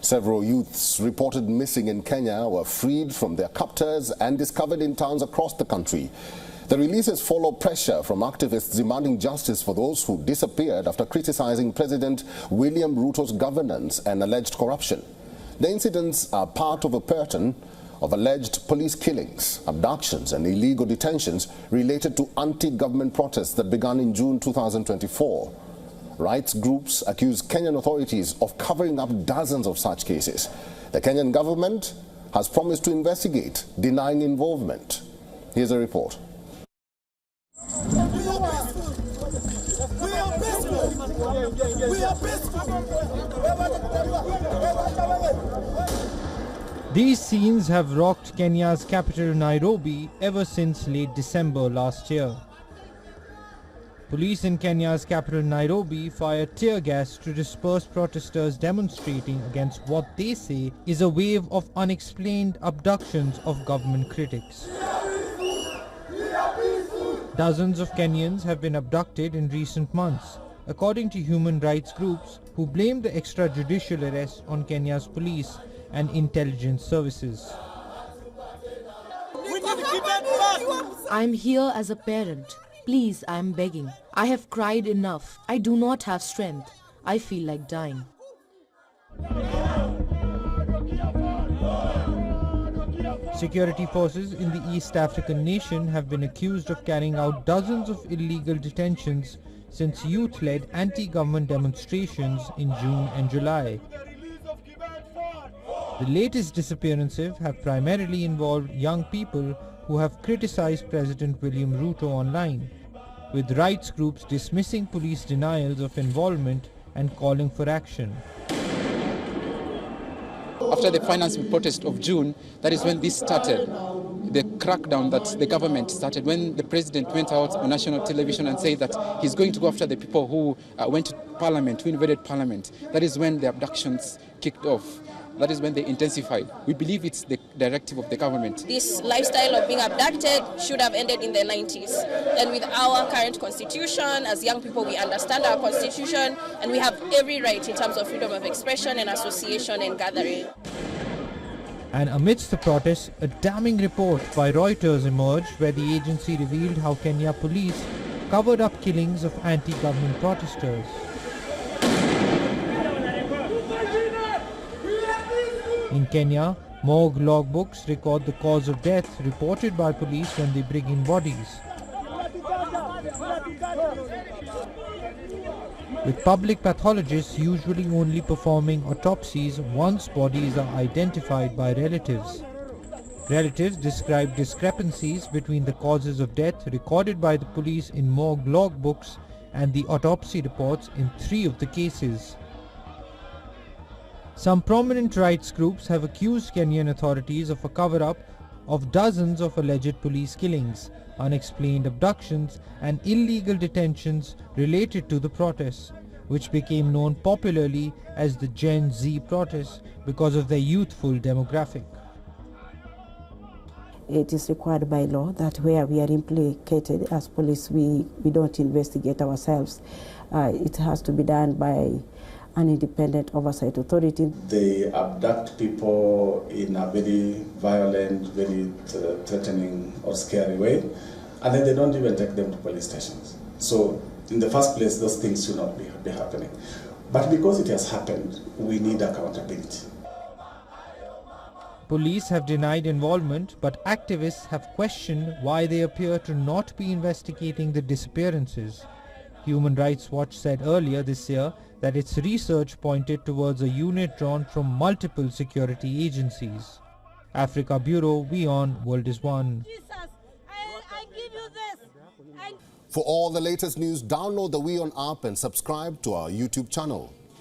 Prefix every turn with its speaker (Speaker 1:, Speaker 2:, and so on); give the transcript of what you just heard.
Speaker 1: Several youths reported missing in Kenya were freed from their captors and discovered in towns across the country. The releases follow pressure from activists demanding justice for those who disappeared after criticizing President William Ruto's governance and alleged corruption. The incidents are part of a pattern of alleged police killings, abductions and illegal detentions related to anti-government protests that began in June 2024. Rights groups accuse Kenyan authorities of covering up dozens of such cases. The Kenyan government has promised to investigate, denying involvement. Here's a report.
Speaker 2: These scenes have rocked Kenya's capital Nairobi ever since late December last year. Police in Kenya's capital Nairobi fired tear gas to disperse protesters demonstrating against what they say is a wave of unexplained abductions of government critics. Dozens of Kenyans have been abducted in recent months, according to human rights groups who blame the extrajudicial arrest on Kenya's police and intelligence services.
Speaker 3: I'm here as a parent. Please, I am begging. I have cried enough. I do not have strength. I feel like dying.
Speaker 2: Security forces in the East African nation have been accused of carrying out dozens of illegal detentions since youth-led anti-government demonstrations in June and July. The latest disappearances have primarily involved young people who have criticized President William Ruto online, with rights groups dismissing police denials of involvement and calling for action.
Speaker 4: After the financing protest of June, that is when this started, the crackdown that the government started, when the president went out on national television and said that he's going to go after the people who went to parliament, who invaded parliament. That is when the abductions kicked off. That is when they intensified. We believe it's the directive of the government.
Speaker 5: This lifestyle of being abducted should have ended in the 90s. And with our current constitution, as young people, we understand our constitution and we have every right in terms of freedom of expression and association and gathering.
Speaker 2: And amidst the protests, a damning report by Reuters emerged where the agency revealed how Kenya police covered up killings of anti-government protesters. In Kenya, morgue logbooks record the cause of death reported by police when they bring in bodies. With public pathologists usually only performing autopsies once bodies are identified by relatives. Relatives describe discrepancies between the causes of death recorded by the police in morgue logbooks and the autopsy reports in 3 of the cases. Some prominent rights groups have accused Kenyan authorities of a cover-up of dozens of alleged police killings, unexplained abductions and illegal detentions related to the protests, which became known popularly as the Gen Z protests because of their youthful demographic.
Speaker 6: It is required by law that where we are implicated as police, we don't investigate ourselves. It has to be done by an independent oversight authority.
Speaker 7: They abduct people in a very violent, very threatening or scary way, and then they don't even take them to police stations. So in the first place, those things should not be happening. But because it has happened, we need accountability.
Speaker 2: Police have denied involvement, but activists have questioned why they appear to not be investigating the disappearances. Human Rights Watch said earlier this year that its research pointed towards a unit drawn from multiple security agencies. Africa Bureau, WION World is One.
Speaker 8: I give you this.
Speaker 1: For all the latest news, download the WION app and subscribe to our YouTube channel.